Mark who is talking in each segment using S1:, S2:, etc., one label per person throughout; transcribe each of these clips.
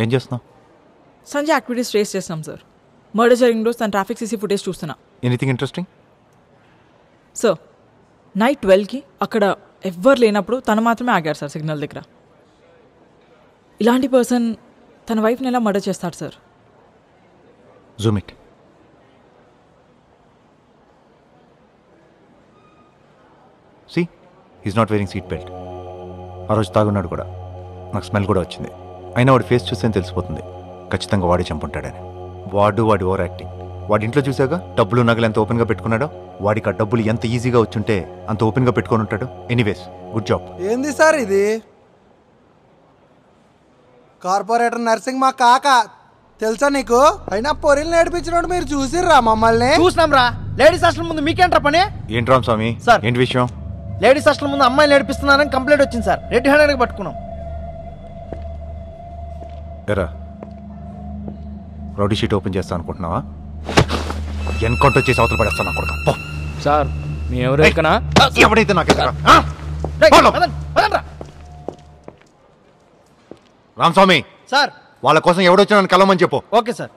S1: ఏం చేస్తున్నావు?
S2: Sanjay activities trace చేస్తున్నాం సార్. మర్డర్ జరిగిన రోజు తన ట్రాఫిక్ సీసీ ఫుటేజ్ చూస్తున్నా.
S1: Anything interesting?
S2: సార్ నైట్ 12కి అక్కడ ఎవ్వరు లేనప్పుడు తను మాత్రమే ఆగారు సార్ సిగ్నల్ దగ్గర. ఇలాంటి పర్సన్ తన వైఫ్ని ఎలా మర్డర్ చేస్తాడు sir?
S1: Zoom it. She is not wearing seat belt. ఆ రోజు తాగున్నాడు కూడా. నాకు స్మెల్ కూడా వచ్చింది. అయినా వాడి ఫేస్ చూస్తే తెలిసిపోతుంది ఖచ్చితంగా వాడే చంపుంటాడని. వాడి ఓవర్ యాక్టింగ్. వాడి ఇంట్లో చూసాక డబ్బులు నగలు ఎంత ఓపెన్గా పెట్టుకున్నాడో, వాడికి ఆ డబ్బులు ఎంత ఈజీగా వచ్చుంటే అంత ఓపెన్గా పెట్టుకొని ఉంటాడు. Anyways good job.
S3: ఏంది సార్ ఇది? కార్పొరేటర్ నర్సింగ్ మా కాక తెలుసా నీకు? అయినా పొరిలు నేర్పించినట్టు మీరు చూసిర్రా మమ్మల్ని?
S4: చూసినాం రా. లేడీస్ హాస్టల్ ముందు మీకేంట్రా పని?
S1: ఏంటి రామస్వామి
S4: సార్
S1: ఏంటి విషయం?
S4: లేడీస్ హాస్టల్ ముందు అమ్మాయిలు నేర్పిస్తున్నారని కంప్లైంట్ వచ్చింది సార్. రెడ్ హ్యాండెడ్గా పట్టుకున్నాం.
S1: ఎరా రౌడీ షీట్ ఓపెన్ చేస్తా అనుకుంటున్నావా? ఎన్కౌంటర్ చేసి అవతల పడేస్తాను అనుకుంటా.
S5: సార్ మీ ఎవరైనా
S1: ఎవడైతే నాకు రామస్వామి
S4: సార్
S1: వాళ్ళ కోసం ఎవడొచ్చినా కలవమని చెప్పు.
S4: Okay sir.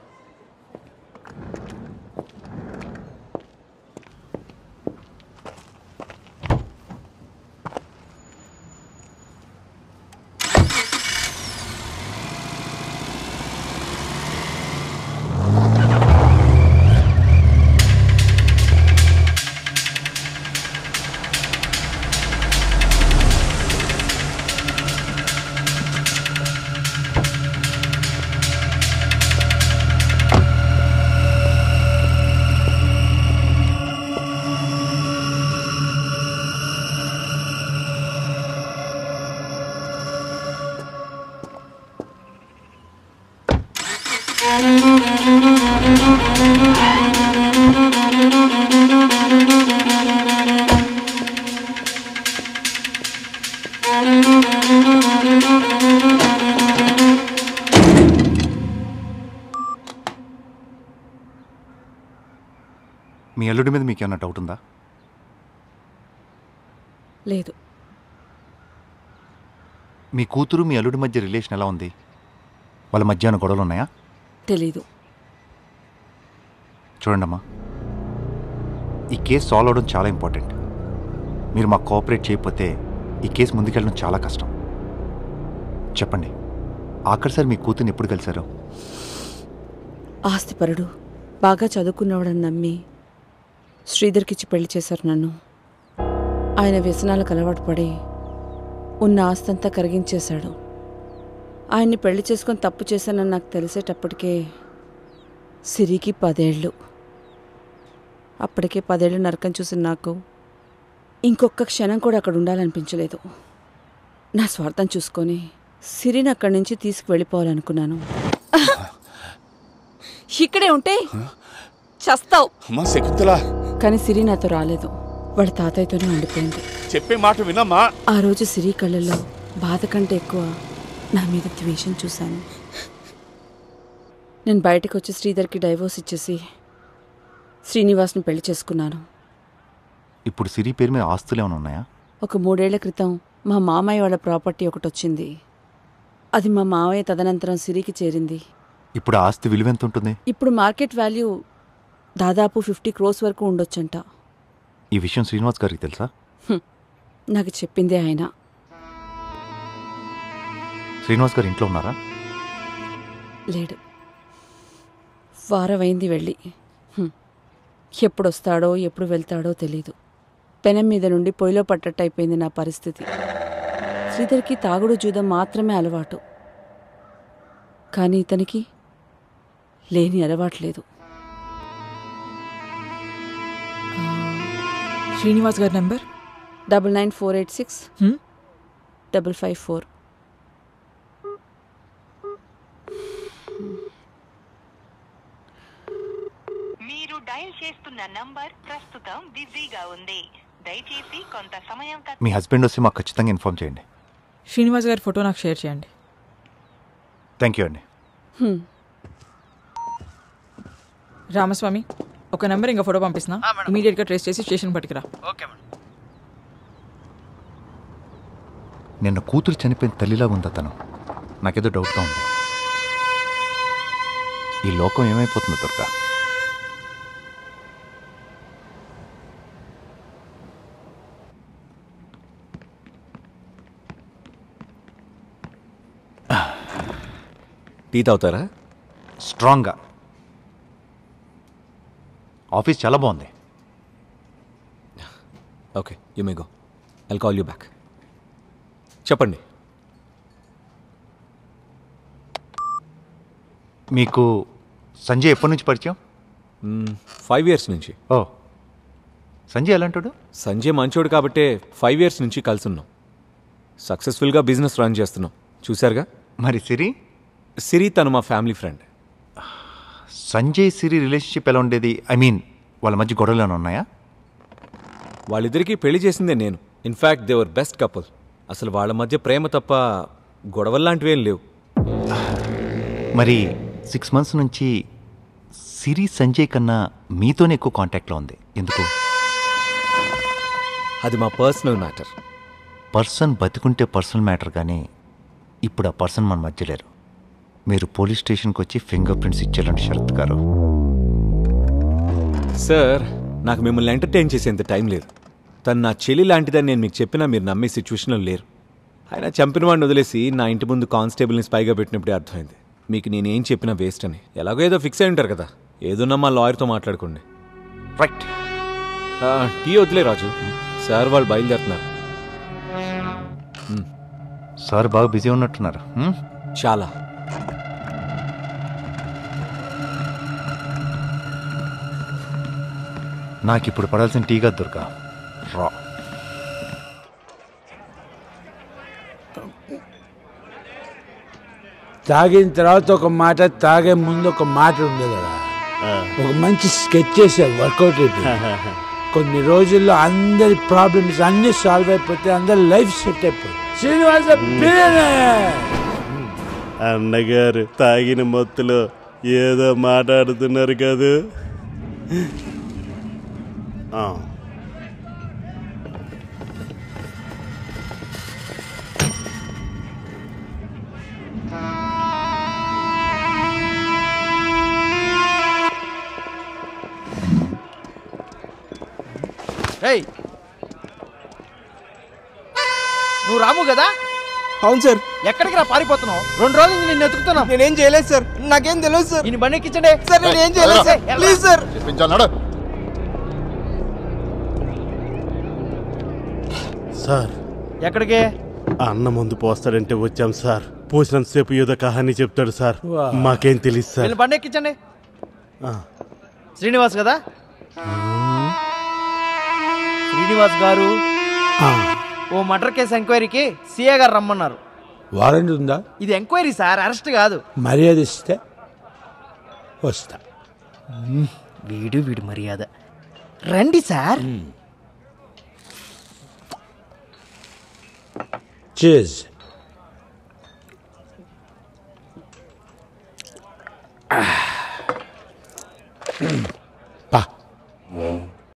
S1: మీ అల్లుడి మీద మీకు ఏమన్నా డౌట్ ఉందా?
S6: లేదు.
S1: మీ కూతురు మీ అల్లుడి మధ్య రిలేషన్ ఎలా ఉంది? వాళ్ళ మధ్య ఏమైనా గొడవలు ఉన్నాయా?
S6: తెలీదు.
S1: చూడండమ్మా, ఈ కేసు సాల్వ్ అవడం చాలా ఇంపార్టెంట్. మీరు మాకు కోఆపరేట్ చేయకపోతే ఈ కేసు ముందుకెళ్ళడం చాలా కష్టం. చెప్పండి, ఆఖరిసారి మీ కూతుర్ని ఎప్పుడు కలిశారు?
S6: ఆస్తిపరుడు, బాగా చదువుకున్నవాడని నమ్మి శ్రీధర్కిచ్చి పెళ్లి చేశారు నన్ను. ఆయన వ్యసనాలకు అలవాటు పడి ఉన్న ఆస్తంతా కరిగించేశాడు. ఆయన్ని పెళ్లి చేసుకొని తప్పు చేశానని నాకు తెలిసేటప్పటికే సిరికి 10 ఏళ్ళు. అప్పటికే 10 ఏళ్ళు నరకం చూసిన నాకు ఇంకొక క్షణం కూడా అక్కడ ఉండాలనిపించలేదు. నా స్వార్థం చూసుకొని సిరిని అక్కడి నుంచి తీసుకువెళ్ళిపోవాలనుకున్నాను. ఇక్కడే ఉంటే చస్తావు. కానీ సిరి నాతో రాలేదు. వాళ్ళ తాతయ్యతోనే ఉండిపోయింది.
S7: చెప్పే మాట వినమ్మా.
S6: ఆ రోజు సిరి కళ్ళల్లో బాధ కంటే ఎక్కువ నా మీద ద్వేషం చూశాను. నేను బయటకు వచ్చి శ్రీధర్కి డైవోర్స్ ఇచ్చేసి శ్రీనివాస్ని పెళ్లి చేసుకున్నాను.
S1: ఇప్పుడు సిరి పేరు మీద ఆస్తులు ఏమైనా ఉన్నాయా?
S6: ఒక 3 ఏళ్ల క్రితం మా మామయ్య వాళ్ళ ప్రాపర్టీ ఒకటి వచ్చింది. అది మా మామయ్య తదనంతరం సిరికి చేరింది.
S1: ఇప్పుడు ఆస్తి విలువ ఎంత ఉంటుంది?
S6: ఇప్పుడు మార్కెట్ వాల్యూ దాదాపు 50 crores వరకు ఉండొచ్చంట.
S1: ఈ విషయం శ్రీనివాస్ గారికి తెలుసా?
S6: నాకు చెప్పిందే ఆయన.
S1: శ్రీనివాస్ గారు ఇంట్లో ఉన్నారా?
S6: లేడు. వారమైంది వెళ్ళి. ఎప్పుడొస్తాడో ఎప్పుడు వెళ్తాడో తెలీదు. పెనం మీద నుండి పొయ్యిలో పట్టట్టు అయిపోయింది నా పరిస్థితి. శ్రీధర్కి తాగుడు జూదం మాత్రమే అలవాటు. కానీ ఇతనికి లేని అలవాట్లేదు.
S2: శ్రీనివాస్ గారి నెంబర్
S6: 99486 554.
S8: మీరు డయల్ చేస్తున్న నంబర్ ప్రస్తుతం బిజీగా ఉంది. దయచేసి కొంత సమయం.
S1: మీ హస్బెండ్ వస్తే మాకు ఖచ్చితంగా ఇన్ఫార్మ్ చేయండి.
S2: శ్రీనివాస్ గారి ఫోటో నాకు షేర్ చేయండి.
S1: థ్యాంక్ యూ అండి.
S2: రామస్వామి, ఒక నెంబర్ ఇంకా ఫోటో పంపిస్తున్నా. ఇమీడియట్గా ట్రేస్ చేసి స్టేషన్ పట్టుకురా.
S4: Okay madam.
S1: నిన్న కూతురు చనిపోయిన తల్లిలాగా ఉందా తను? నాకేదో డౌట్గా ఉంది. ఈ లోకం ఏమైపోతుందో దుర్గా.
S7: టీ తాగుతారా?
S1: స్ట్రాంగ్గా. ఆఫీస్ చాలా బాగుంది.
S7: Okay, you may go. I'll call you back. చెప్పండి.
S1: మీకు సంజయ్ ఎప్పటి నుంచి పరిచయం?
S7: 5 years నుంచి.
S1: ఓ, సంజయ్ ఎలాంటాడు?
S7: సంజయ్ మంచోడు కాబట్టే 5 years నుంచి కలిసి ఉన్నాం. సక్సెస్ఫుల్గా బిజినెస్ రన్ చేస్తున్నాం. చూశారుగా.
S1: మరి సిరి?
S7: సిరి తను మా ఫ్యామిలీ ఫ్రెండ్.
S1: సంజయ్ సిరి రిలేషన్షిప్ ఎలా ఉండేది? ఐ మీన్ వాళ్ళ మధ్య గొడవలు ఏమైనా ఉన్నాయా?
S7: వాళ్ళిద్దరికీ పెళ్లి చేసిందే నేను. ఇన్ఫ్యాక్ట్ దేవర్ బెస్ట్ కపుల్. అసలు వాళ్ళ మధ్య ప్రేమ తప్ప గొడవల్లాంటివి ఏం లేవు.
S1: మరి 6 months నుంచి సిరి సంజయ్ కన్నా మీతోనే ఎక్కువ కాంటాక్ట్లో ఉంది. ఎందుకు?
S7: అది మా పర్సనల్ మ్యాటర్.
S1: పర్సన్ బతికుంటే పర్సనల్ మ్యాటర్, కానీ ఇప్పుడు ఆ పర్సన్ మన మధ్య లేరు. మీరు పోలీస్ స్టేషన్కి వచ్చి ఫింగర్ ప్రింట్స్ ఇచ్చేలాంటి షరత్ గారు.
S7: సార్, నాకు మిమ్మల్ని ఎంటర్టైన్ చేసేంత టైం లేదు. తను నా చెల్లి లాంటిదని నేను మీకు చెప్పినా మీరు నమ్మే సిచ్యువేషన్లో లేరు. ఆయన చంపిన వాడిని వదిలేసి నా ఇంటి ముందు కానిస్టేబుల్ని స్పైగా పెట్టినప్పుడే అర్థమైంది మీకు నేనేం చెప్పినా వేస్ట్ అని. ఎలాగో ఏదో ఫిక్స్ అయి ఉంటారు కదా. ఏదన్నా మా లాయర్తో మాట్లాడుకోండి.
S1: రైట్.
S7: టీ వదిలే రాజు. సార్ వాళ్ళు బయలుదేరుతున్నారు.
S1: సార్ బాగా బిజీ ఉన్నట్టున్నారు.
S7: చాలా.
S1: నాకు ఇప్పుడు పడాల్సిన టీగా దుర్గా. రా.
S9: తాగిన తర్వాత ఒక మాట, తాగే ముందు ఒక మాట ఉంది కదా. ఒక మంచి స్కెచ్ చేసావు, వర్కౌట్ అయిపోయింది. కొన్ని రోజుల్లో అందరి ప్రాబ్లమ్స్ అన్ని సాల్వ్ అయిపోతే అందరి లైఫ్ సెట్ అయిపోతుంది. శ్రీనివాస
S10: అన్నగారు తాగిన మొత్తులో ఏదో మాట్లాడుతున్నారు కదా.
S4: నువ్వు రాము కదా?
S3: అవును సార్.
S4: ఎక్కడికి రా పారిపోతున్నావు? 2 రోజుల నుంచి నిన్ను ఎత్తుకుతున్నాం.
S3: నేనేం చేయలేదు సార్, నాకేం తెలియదు సార్.
S4: నేను బండి ఎక్కించండి
S3: సార్. నేనేం చేయలేదు సార్, ప్లీజ్ సార్.
S10: సార్,
S4: ఎక్కడికి?
S10: అన్న ముందు పోస్తాడంటే వచ్చాం సార్. పోసినంతసేపు ఏదో కహాని చెప్తాడు సార్. మాకేం తెలియదు సార్.
S4: నేను బండి ఎక్కించండి. శ్రీనివాస్ కదా? శ్రీనివాస్ గారు, ఓ మర్డర్ కేసు ఎంక్వైరీకి సిఏ గారు రమ్మన్నారు.
S9: వారెంట్ ఉందా?
S4: ఇది ఎంక్వైరీ సార్, అరెస్ట్ కాదు.
S9: మర్యాద ఇస్తే వస్తా.
S4: వీడు మర్యాద. రండి సార్.
S9: Cheers.